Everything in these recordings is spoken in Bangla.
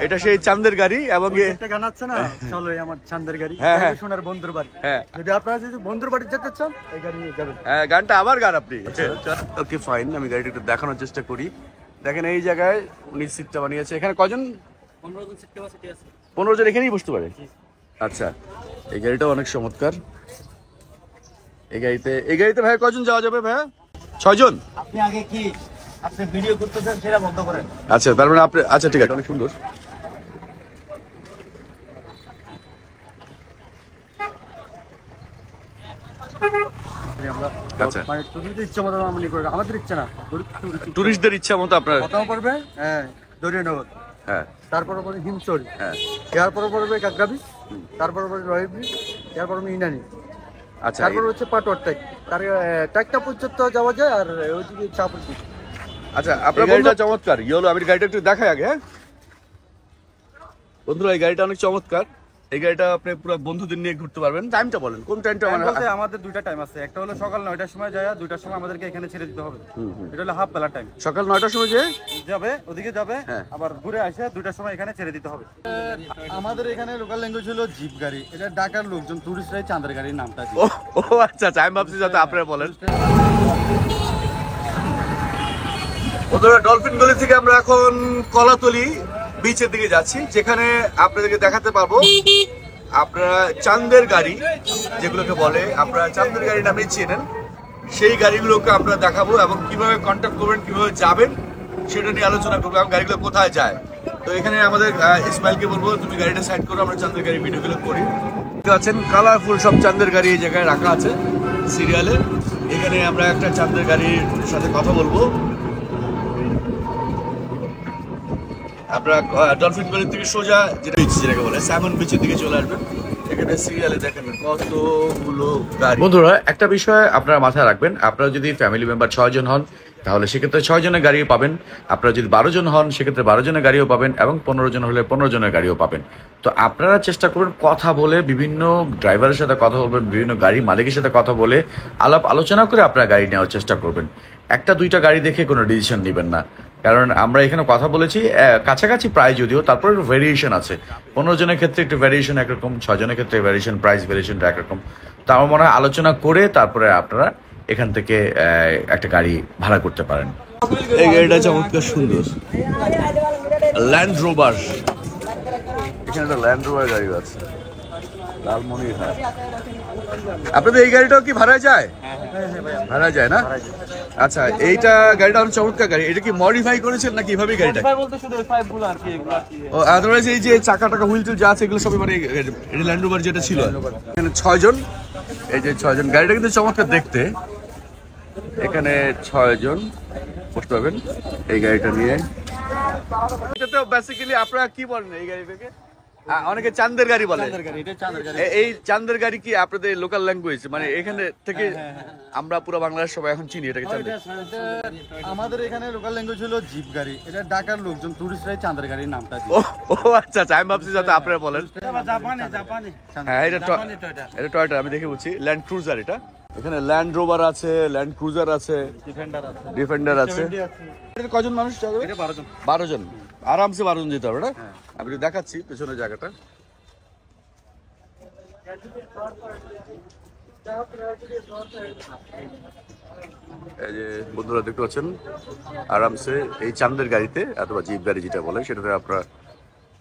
এটা সেই চাঁদের গাড়ি এবং একটা গান আছে না, চলো আমার চাঁদের গাড়ি, হ্যাঁ সোনার বন্ধুর বাড়ি। হ্যাঁ যদি আপনারা যদি বন্ধুর বাড়ি যেতে চান এই গাড়ি নিয়ে যাবেন। হ্যাঁ, গানটা আবার গান আপনি। ওকে ফাইন, আমি গাড়িটা একটু দেখানোর চেষ্টা করি। দেখেন এই জায়গায় উনি সিটটা বানিয়েছে। এখানে কজন? 15 জন এখানেই বসতে পারে। আচ্ছা, এই গাড়িটাও অনেক চমৎকার। এই গাড়িতে ভাই কজন যাওয়া যাবে ভাইয়া? 6 জন। আপনি আগে কি আপনি ভিডিও করতেছেন সেটা বন্ধ করেন। আচ্ছা, তার মানে আপনি, আচ্ছা ঠিক আছে, অনেক সুন্দর। আচ্ছা, মানে তোদের ইচ্ছা মতো আমরা নিয়ে করবো, আমাদের ইচ্ছা না, টুরিস্টদের ইচ্ছা মতো আপনারা। কথাও পড়বে। হ্যাঁ, দরিয়ানগর, হ্যাঁ তারপরে পড়বে হিমচর, হ্যাঁ, এরপরে পড়বে কাকরাবি, তারপরে পড়বে রহিবি, এরপরে ইনানি, আচ্ছা তারপরে হচ্ছে পাটোয়ার ট্যাগ। তার ট্যাগটা পর্যন্ত যাওয়া যায়। আর ওইদিকে চাপুর। আচ্ছা, আপনার গাড়িটা চমৎকার। ইয়েলো, আমি গাড়িটা একটু দেখাই আগে। হ্যাঁ বন্ধুরা, এই গাড়িটা অনেক চমৎকার। এই গাড়িটা আপনি পুরো বন্ধুদের নিয়ে ঘুরতে পারবেন। টাইমটা বলেন, কোন টাইমটা? বলতে আমাদের দুইটা টাইম আছে, একটা হলো সকাল 9টার সময় যায়, 2টার সময় আমাদেরকে এখানে ছেড়ে দিতে হবে। এটা হলো হাফ বেলা টাইম। সকাল 9টার সময় যে যাবে ওদিকে যাবে, হ্যাঁ। আবার ঘুরে আসে 2টার সময় এখানে ছেড়ে দিতে হবে। আমাদের এখানে লোকাল ল্যাঙ্গুয়েজ হলো জিপ গাড়ি। এটা ঢাকার লোকজন টুরিস্টরাই চাঁদের গাড়ির নামটা দিয়ে। ও আচ্ছা আচ্ছা, আমি ভাবছি যাতে আপনারা বলেন। বন্ধুরা, ডলফিন গলি থেকে আমরা এখন কলাতলি বিচের দিকে যাচ্ছি, যেখানে আপনাদেরকে দেখাতে পারবো আপনারা চাঁদের গাড়ি যেগুলোকে বলে, আপনারা চাঁদের গাড়ি নামে চেনেন, সেই গাড়িগুলোকে আমরা দেখাবো এবং কিভাবে কন্ট্যাক্ট করবেন, কিভাবে যাবেন সেটা নিয়ে আলোচনা করবো এবং গাড়িগুলো কোথায় যায়। তো এখানে আমাদের ইসমাইলকে বলবো তুমি গাড়িটা সাইড করো, আমরা চাঁদের গাড়ি ভিডিওগুলো করি। দেখতে পাচ্ছেন কালারফুল সব চাঁদের গাড়ি এই জায়গায় রাখা আছে সিরিয়ালে। এখানে আমরা একটা চাঁদের গাড়ির সাথে কথা বলবো। আপনারা ডলফিন গলি থেকে সোজা যেটাকে বলে স্যামন বিচের দিকে চলে আসবেন। এখানে সিরিয়ালে দেখেন কতগুলো গাড়ি। বন্ধুরা, একটা বিষয় আপনারা মাথায় রাখবেন, আপনারা যদি ফ্যামিলি মেম্বার 6 জন হন তাহলে সেক্ষেত্রে 6 জনের গাড়িও পাবেন। আপনারা যদি 12 জন হন সেক্ষেত্রে 12 জনের গাড়িও পাবেন এবং 15 জন হলে 15 জনের গাড়িও পাবেন। তো আপনারা চেষ্টা করবেন কথা বলে, বিভিন্ন ড্রাইভারের সাথে কথা বলবেন, বিভিন্ন গাড়ি মালিকের সাথে কথা বলে আলাপ আলোচনা করে আপনারা গাড়ি নেওয়ার চেষ্টা করবেন। একটা দুইটা গাড়ি দেখে কোনো ডিসিশন নেবেন না, কারণ আমরা এখানে কথা বলেছি কাছাকাছি প্রায়, যদিও তারপরে ভেরিয়েশন আছে। 15 জনের ক্ষেত্রে একটু ভ্যারিয়েশন একরকম, 6 জনের ক্ষেত্রে ভ্যারিয়েশন, প্রাইস ভ্যারিয়েশনটা একরকম। তো আমার মনে হয় আলোচনা করে তারপরে আপনারা এখান থেকে একটা গাড়ি ভাড়া করতে পারেন। এই গাড়িটা চমৎকার সুন্দর, ল্যান্ড রোভার। এখানে একটা ল্যান্ড রোভার গাড়ি আছে, লালমনিরহাট। আপনাদের এই গাড়িটাও কি ভাড়া যায়? ভাড়া যায় না? আচ্ছা, এইটা গাড়িটা অনেক চমৎকার গাড়ি। এটা কি মডিফাই করেছেন নাকি এভাবেই গাড়িটা? ও আদারওয়াইজ এই যে চাকা টাকা হুইল টুল যা আছে এগুলো সবই মানে এটা ল্যান্ড রোভার যেটা ছিল। এখানে 6 জন, এই যে 6 জন। গাড়িটা কিন্তু চমৎকার দেখতে। এখানে 6 জন বসতে পারবেন এই গাড়িটা নিয়ে। এটাতে বেসিক্যালি আপনারা কি বলেন এই গাড়িটাকে? অনেকে চাঁদের গাড়ি বলে। এই চাঁদের গাড়ি কি আপনাদের লোকাল ল্যাঙ্গুয়েজ? মানে এখানে থেকে আমরা পুরো বাংলাদেশ সবাই এখন চিনি এটাকে চাঁদের। আমাদের এখানে লোকাল ল্যাঙ্গুয়েজ হলো জিপ গাড়ি। এটা ঢাকার লোকজন টুরিস্টরাই চাঁদের গাড়ির নামটা দিয়ে। ও আচ্ছা আচ্ছা, আমি ভাবছি যাতে আপনারা বলেন। হ্যাঁ, এটা টয়োটা, আমি দেখে বুঝছি ল্যান্ড ক্রুজার। এটা এখানে ল্যান্ড রোভার আছে, ল্যান্ড ক্রুজার আছে, ডিফেন্ডার আছে। এটা কজন মানুষ যাবে? 12 জন। 12 জন, আরামসে 12 জন যেতে হবে না? আমি একটু দেখাচ্ছি পেছনের জায়গাটা। এই যে বন্ধুরা দেখতে পাচ্ছেন, আরামসে এই চাঁদের গাড়িতে অথবা জিপ গাড়ি যেটা বলে সেটাতে আপনারা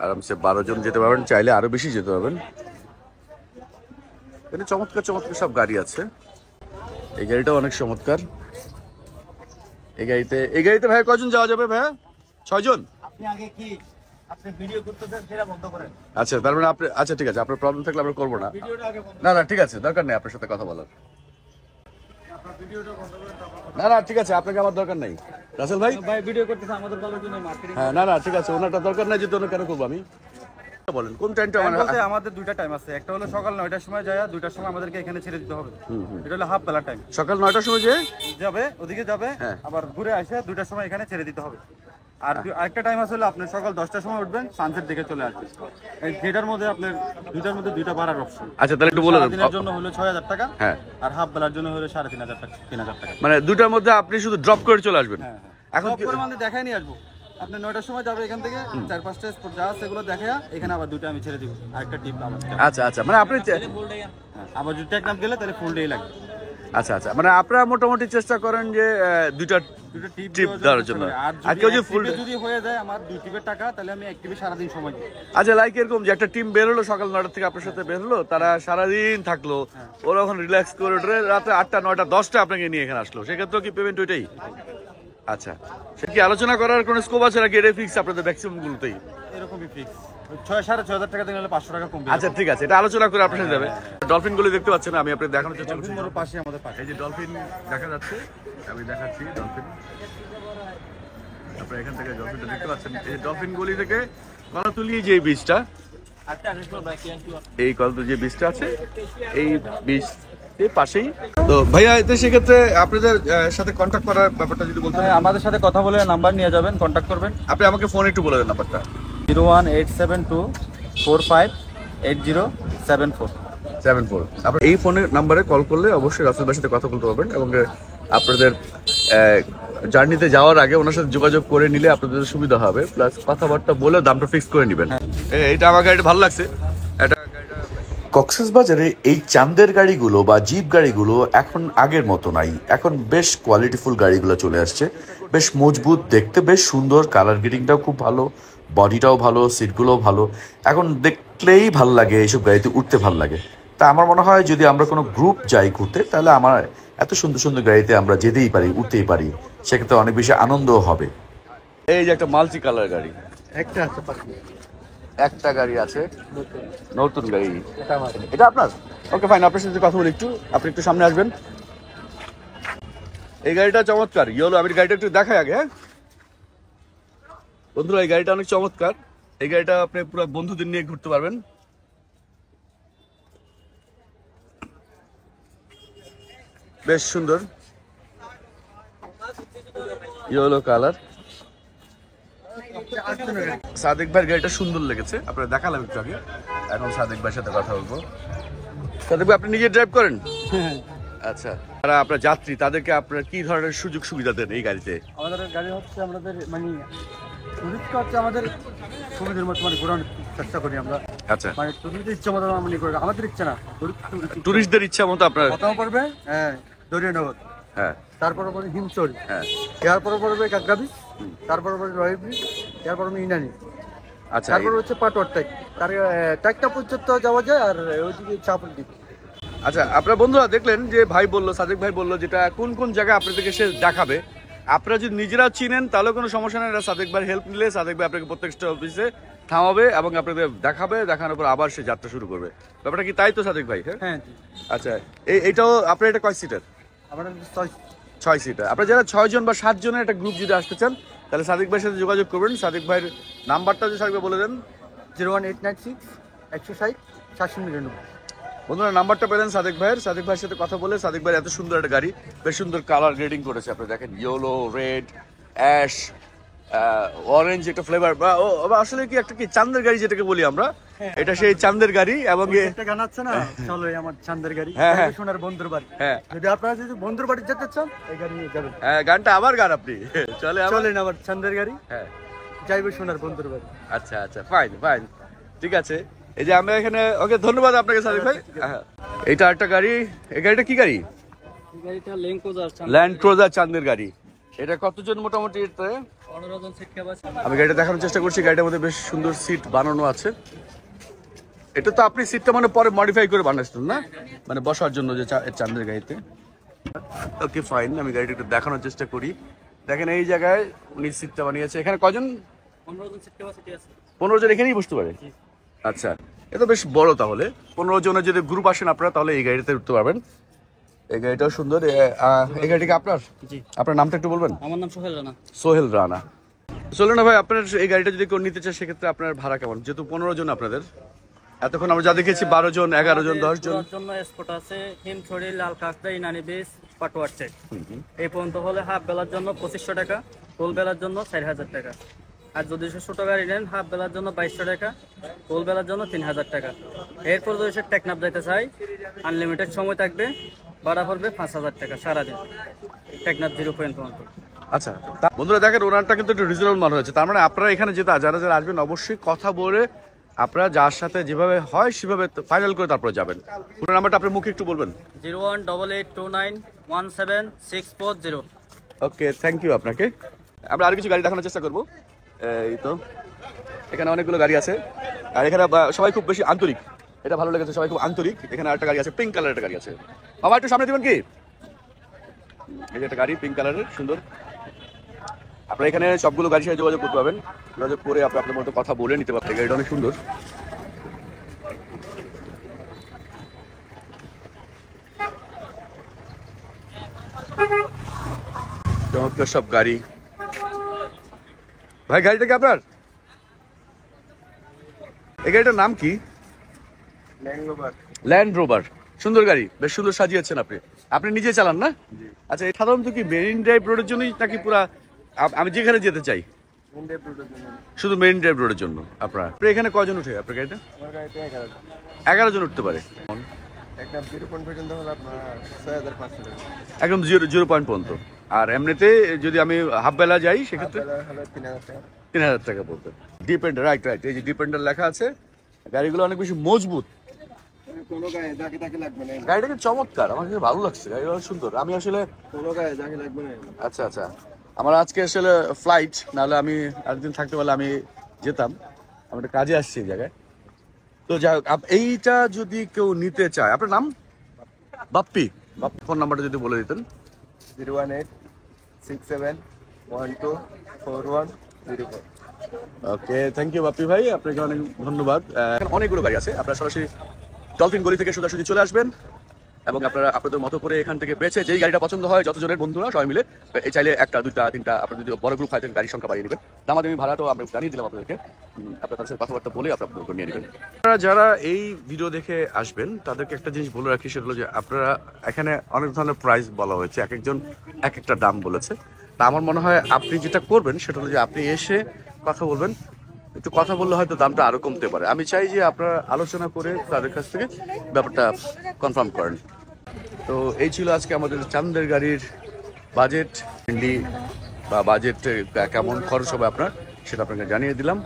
আরামসে 12 জন যেতে পারবেন, চাইলে আরো বেশি যেতে পারবেন। এখানে চমৎকার চমৎকার সব গাড়ি আছে। এই গাড়িটাও অনেক চমৎকার। এই গাড়িতে ভাই কজন যাওয়া যাবে ভাইয়া? 6 জন। আপনি আগে কি আপনি ভিডিও করতেছেন সেটা বন্ধ করেন। আচ্ছা, তার মানে আপনি, আচ্ছা ঠিক আছে, আপনার প্রবলেম থাকলে আমরা করবো না। না না, ঠিক আছে, দরকার নেই আপনার সাথে কথা বলার। না না, ঠিক আছে, আপনাকে আমার দরকার নেই রাসেল ভাই। ভিডিও করতেছে আমাদের দলের জন্য মার্কেটিং। হ্যাঁ, না না, ঠিক আছে, ওনারটা দরকার নাই, যেহেতু কেন করবো আমি। বলেন কোন টাইমটা? বলতে আমাদের দুইটা টাইম আছে, একটা হলো সকাল 9টার সময় যায়, 2টার সময় আমাদেরকে এখানে ছেড়ে দিতে হবে। এটা হলো হাফ বেলা টাইম। সকাল 9টার সময় যে যাবে ওদিকে যাবে, হ্যাঁ। আবার ঘুরে আসে 2টার সময় এখানে ছেড়ে দিতে হবে। আর আরেকটা টাইম আছে হলো আপনি সকাল 10টার সময় উঠবেন, সানসেট দেখে চলে আসবেন। এই যেটার মধ্যে আপনার দুইটার মধ্যে দুইটা বাড়ার অপশন। আচ্ছা, তাহলে একটু বলে দেন। দিনের জন্য হলো 6000 টাকা, হ্যাঁ, আর হাফ বেলার জন্য হলো 3500 টাকা, 3000 টাকা। মানে দুটার মধ্যে আপনি শুধু ড্রপ করে চলে আসবেন। হ্যাঁ, এখন সব করে মানে দেখাই নিয়ে আসবো। আপনি 9টার সময় যাবে এখান থেকে 4-5টা স্পট যা আছে সেগুলো দেখে এখানে আবার 2টা আমি ছেড়ে দিব আরেকটা টিপ আমার। আচ্ছা আচ্ছা, মানে আপনি আবার যদি টেকনাফ গেলে তাহলে ফুল ডে লাগবে। আচ্ছা আচ্ছা, মানে আপনারা মোটামুটি চেষ্টা করেন যে দুইটা দুটো টিপ ট্রিপ দেওয়ার জন্য। আর কেউ যদি ফুল যদি হয়ে যায় আমার 2 টিপের টাকা, তাহলে আমি এক টিপে সারাদিন সময় দিই। আচ্ছা, লাইক এরকম যে একটা টিম বের হলো সকাল 9টা থেকে আপনার সাথে বের হলো, তারা সারাদিন থাকলো, ওরা এখন রিল্যাক্স করে রাতে 8টা 9টা 10টা আপনাকে নিয়ে এখানে আসলো, সেক্ষেত্রে কি পেমেন্ট ওইটাই? আচ্ছা, সে কি আলোচনা করার কোনো স্কোপ আছে নাকি এটা ফিক্স আপনাদের ম্যাক্সিমাম গুলোতেই? এরকমই ফিক্স 6,500 টাকা দিলে 500 টাকা কমবে। আচ্ছা ঠিক আছে, এটা আলোচনা করে আপনার সাথে যাবে। ডলফিন গুলো দেখতে পাচ্ছেন, আমি আপনাদের দেখানোর চেষ্টা করছি। ডলফিন পাশে আমাদের পাশে এই যে ডলফিন দেখা যাচ্ছে, আমি দেখাচ্ছি ডলফিন। আপনারা এখান থেকে ডলফিনটা দেখতে পাচ্ছেন। এই ডলফিন গলি থেকে কলাতুলি যে বীজটা, এই কলাতুলি যে বীজটা আছে, এই বীজ পাশেই তো ভাইয়া। এতে সেক্ষেত্রে আপনাদের সাথে কন্ট্যাক্ট করার ব্যাপারটা যদি বলতেন। আমাদের সাথে কথা বলে নাম্বার নিয়ে যাবেন, কন্ট্যাক্ট করবেন। আপনি আমাকে ফোন একটু বলে দেন নাম্বারটা। 01872458074। আপনার এই ফোনের নাম্বারে কল করলে অবশ্যই রাসেল ভাইয়ের সাথে কথা বলতে পারবেন, এবং আপনাদের জার্নিতে যাওয়ার আগে ওনার সাথে যোগাযোগ করে নিলে আপনাদের সুবিধা হবে, প্লাস কথাবার্তা বলে দামটা ফিক্স করে নেবেন। এইটা আমার গাড়িটা ভালো লাগছে। কক্সবাজারে এই চান্দের গাড়িগুলো বা জিপ গাড়িগুলো এখন আগের মতো নাই, এখন বেশ কোয়ালিটিফুল গাড়িগুলো চলে আসছে, বেশ মজবুত, দেখতে বেশ সুন্দর, কালার গ্রেডিংটাও খুব ভালো, বডিটাও ভালো, সিটগুলোও ভালো, এখন দেখলেই ভালো লাগে, এইসব গাড়িতে উঠতে ভালো লাগে। তা আমার মনে হয় যদি আমরা কোনো গ্রুপ যাই ঘুরতে, তাহলে আমার এত সুন্দর সুন্দর গাড়িতে আমরা যেতেই পারি, উঠতেই পারি, সেক্ষেত্রে অনেক বেশি আনন্দও হবে। এই যে একটা মাল্টি কালার গাড়ি, একটা আছে পাশে, একটা গাড়ি আছে, নতুন গাড়ি, এটা আপনার? ওকে ফাইন, আপনার সাথে কথা বলি একটু, আপনি একটু সামনে আসবেন। এই গাড়িটা চমৎকার, ইয়েলো। আমি গাড়িটা একটু দেখাই আগে। হ্যাঁ বন্ধুরা, এই গাড়িটা অনেক চমৎকার। এই গাড়িটা আপনি পুরো বন্ধুদের নিয়ে ঘুরতে পারবেন। বেশ সুন্দর ইয়েলো কালার। সাদেক ভাইয়ের গাড়িটা সুন্দর লেগেছে, আপনারা দেখালাম একটু আগে। এখন সাদেক ভাইয়ের সাথে কথা বলবো। সাদেক ভাই, আপনি নিজে ড্রাইভ করেন? আচ্ছা, যারা আপনার যাত্রী তাদেরকে আপনারা কি ধরনের সুযোগ সুবিধা দেন এই গাড়িতে? আমাদের গাড়ি হচ্ছে আমাদের মানে টুরিস্টটা হচ্ছে আমাদের সুবিধার মতো মানে ঘোরানোর চেষ্টা করি আমরা। আচ্ছা, মানে টুরিস্টদের ইচ্ছা মতো আমরা করি, আমাদের ইচ্ছা না, টুরিস্টদের ইচ্ছা মতো আপনার। প্রথম পড়বে দরিয়ানগর, হ্যাঁ, তারপরে পড়বে হিমচরি, হ্যাঁ, এরপরে পড়বে কাকরাবি, তারপরে পড়বে রহিবি, এরপরে ইনানি, আচ্ছা। তারপরে হচ্ছে পাটোয়ার টাইক, তার টাইকটা পর্যন্ত যাওয়া যায়, আর ওইদিকে চাপের দিকে। আচ্ছা, আপনার বন্ধুরা দেখলেন যে ভাই বললো, সাদেক ভাই বললো যেটা কোন কোন জায়গায় আপনাদেরকে সে দেখাবে। আপনারা যদি নিজেরা চিনেন তাহলে কোনো সমস্যা নেই, সাদেক ভাইয়ের হেল্প নিলে সাদেক ভাই আপনাকে প্রত্যেকটা অফিসে থামাবে এবং আপনাদের দেখাবে, দেখানোর পর আবার সে যাত্রা শুরু করবে। ব্যাপারটা কি তাই তো সাদেক ভাই? হ্যাঁ, হ্যাঁ। আচ্ছা, এইটাও আপনার এটা কয় সিটার? আমার 6 সিটার। আপনারা যারা 6 জন বা 7 জনের একটা গ্রুপ যদি আসতে চান, তাহলে সাদেক ভাইয়ের সাথে যোগাযোগ করবেন। সাদেক ভাইয়ের নাম্বারটা যদি সাদেক ভাই বলে দেন। 01896 160 799। বন্ধুরা, নাম্বারটা পেলেন সাদেক ভাইয়ের। সাদেক ভাইয়ের সাথে কথা বলে, সাদেক ভাইয়ের এত সুন্দর একটা গাড়ি, বেশ সুন্দর কালার গ্রেডিং করেছে। আপনি দেখেন, ইয়েলো, রেড, অ্যাশ, অরেঞ্জ একটা ফ্লেভার, বা আসলে কি একটা কি চাঁদের গাড়ি যেটাকে বলি আমরা, এটা সেই চাঁদের গাড়ি। এবং একটা গান আছে না, চলো আমার চাঁদের গাড়ি, হ্যাঁ, হ্যাঁ, সোনার বন্ধুর বাড়ি। হ্যাঁ, যদি আপনারা যদি বন্ধুর বাড়ি যেতে চান, এই গাড়ি নিয়ে যাবেন। হ্যাঁ, গানটা আমার গান, আপনি চলেন আমার চাঁদের গাড়ি, হ্যাঁ, যাইবে সোনার বন্ধুর বাড়ি। আচ্ছা আচ্ছা, ফাইন ফাইন, ঠিক আছে। এই যে আমরা এখানে, ওকে, ধন্যবাদ আপনাকে সাদেক ভাই। এইটা একটা গাড়ি, এই গাড়িটা কি গাড়ি? ল্যান্ড ক্রুজার চাঁদের গাড়ি। এটা কতজন মোটামুটি? 15 জন সিট ক্যাপাসিটি। আমি গাড়িটা দেখানোর চেষ্টা করছি। গাড়িটার মধ্যে বেশ সুন্দর সিট বানানো আছে। এটা তো আপনি সিটটা মানে পরে মডিফাই করে বানাচ্ছেন না, মানে বসার জন্য যে চাঁদের গাড়িতে। ওকে ফাইন, আমি গাড়িটা একটু দেখানোর চেষ্টা করি। দেখেন, এই জায়গায় উনি সিটটা বানিয়েছে। এখানে কজন? 15 জন সিট ক্যাপাসিটি আছে। 15 জন এখানেই বসতে পারে? আচ্ছা, এটা বেশ বড়। তাহলে 15 জনের যদি গ্রুপ আসেন আপনারা, তাহলে এই গাড়িতে উঠতে পারবেন। এই গাড়িটাও সুন্দর। এই গাড়িটা কি আপনার? জি। আপনার নামটা একটু বলবেন? আমার নাম সোহেল রানা। সোহেল রানা। চলুন না ভাই, আপনার এই গাড়িটা যদি কেউ নিতে চায়, সেক্ষেত্রে আপনার ভাড়া কেমন? যেহেতু 15 জন আপনাদের, এতক্ষণ আমরা যা দেখেছি 12 জন, 11 জন, 10 জন। জন্য স্পট আছে হিমছড়ি, লাল কাঁকড়া, ইনানি বিচ, পাটুয়ার চেক। এই পর্যন্ত হলে হাফ বেলার জন্য 2500 টাকা, ফুল বেলার জন্য 4000 টাকা। আর যদি ছোট গাড়ি নেন, হাফ বেলার জন্য 2200 টাকা, ফুল বেলার জন্য 3000 টাকা। এরপর যদি সে টেকনাফ যাইতে চাই, আনলিমিটেড সময় থাকবে, ভাড়া পড়বে 5000 টাকা সারাদিন, টেকনাফ 0 পয়েন্ট পর্যন্ত। আচ্ছা বন্ধুরা দেখেন ওনারটা কিন্তু একটু রিজনেবল মনে হচ্ছে। তার মানে আপনারা এখানে যারা যারা আসবেন অবশ্যই কথা বলে আপনারা যার সাথে যেভাবে হয় সেভাবে ফাইনাল করে তারপরে যাবেন। ওনার নাম্বারটা আপনার মুখে একটু বলবেন। 0188291740। ওকে, থ্যাংক ইউ আপনাকে। আমরা আর কিছু গাড়ি দেখানোর চেষ্টা করবো। এই তো এখানে অনেকগুলো গাড়ি আছে, আর এখানে সবাই খুব বেশি আন্তরিক, এটা ভালো লেগেছে, সবাই খুব আন্তরিক। এখানে আরেকটা গাড়ি আছে, পিঙ্ক কালারের একটা গাড়ি আছে। বাবা একটু সামনে দিবেন কি? এই যে একটা গাড়ি পিঙ্ক কালারের সুন্দর। আপনারা এখানে সবগুলো গাড়ির সাথে যোগাযোগ করতে পারবেন, যোগাযোগ করে আপনি আপনার মতো কথা বলে নিতে পারবেন। গাড়িটা অনেক সুন্দর। চমৎকার সব গাড়ি। ভাই গাড়িটা কি আপনার? এই গাড়িটার নাম কি? Land rover. সুন্দর গাড়ি, বেশ সুন্দর সাজিয়েছেন আপনি। আপনি নিজে চালান না? আচ্ছা, এই সাধারণত কি মেরিন ড্রাইভ রোডের জন্যই নাকি পুরা আমি যেখানে যেতে চাই শুধু মেরিন ড্রাইভ রোডের জন্য? আপনার এখানে কয়জন উঠে আপনার গাড়িটা? 11 জন উঠতে পারে। একদম 0 পয়েন্ট পর্যন্ত। আর এমনিতে যদি আমি হাফ বেলা যাই সেক্ষেত্রে 3000 টাকা পড়বে। ডিপেন্ডার, রাইট রাইট, এই যে ডিপেন্ডার লেখা আছে। গাড়িগুলো অনেক বেশি মজবুত, গাড়িটা কি চমৎকার, আমার কাছে ভালো লাগছে, গাড়িটা অনেক সুন্দর। আমি আসলে আচ্ছা আচ্ছা, আমার আজকে আসলে ফ্লাইট, নাহলে আমি একদিন থাকতে পারলে আমি যেতাম, আমি একটা কাজে আসছি এই জায়গায়। তো যাই হোক, এইটা যদি কেউ নিতে চায়, আপনার নাম? বাপ্পি। বাপ্পি, ফোন নাম্বারটা যদি বলে দিতেন। 01867124104। ওকে, থ্যাংক ইউ বাপ্পি ভাই, আপনাকে অনেক ধন্যবাদ। এখানে অনেকগুলো গাড়ি আছে, আপনারা সরাসরি ডলফিন গলি থেকে সোজাসুজি চলে আসবেন এবং আপনারা আপনাদের মতো করে এখান থেকে বেছে যেই গাড়িটা পছন্দ হয়, যতজনের বন্ধুরা সবাই মিলে চাইলে 1টা 2টা 3টা, আপনার যদি বড় গ্রুপ হয় তাহলে গাড়ির সংখ্যা বাড়িয়ে নেবেন। দামাদামি ভাড়াটাও আমরা জানিয়ে দিলাম আপনাদেরকে, আপনার তাদের সাথে কথাবার্তা বলে আপনারা নিয়ে নেবেন। আপনারা যারা এই ভিডিও দেখে আসবেন তাদেরকে একটা জিনিস বলে রাখি, সেটা হলো যে আপনারা এখানে অনেক ধরনের প্রাইস বলা হয়েছে, এক একজন এক একটা দাম বলেছে। তা আমার মনে হয় আপনি যেটা করবেন সেটা হলো যে আপনি এসে কথা বলবেন, একটু কথা বললে হয়তো দামটা আরো কমতে পারে। আমি চাই যে আপনারা আলোচনা করে তাদের কাছ থেকে ব্যাপারটা কনফার্ম করেন। তো এই ছিল আজকে আমাদের চান্দের গাড়ির বাজেট ফ্রেন্ডলি বা বাজেট কেমন খরচ হবে আপনার, সেটা আপনাকে জানিয়ে দিলাম।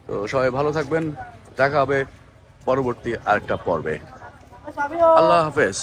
তো সবাই ভালো থাকবেন, দেখা হবে পরবর্তী আরেকটা পর্বে। আল্লাহ হাফেজ।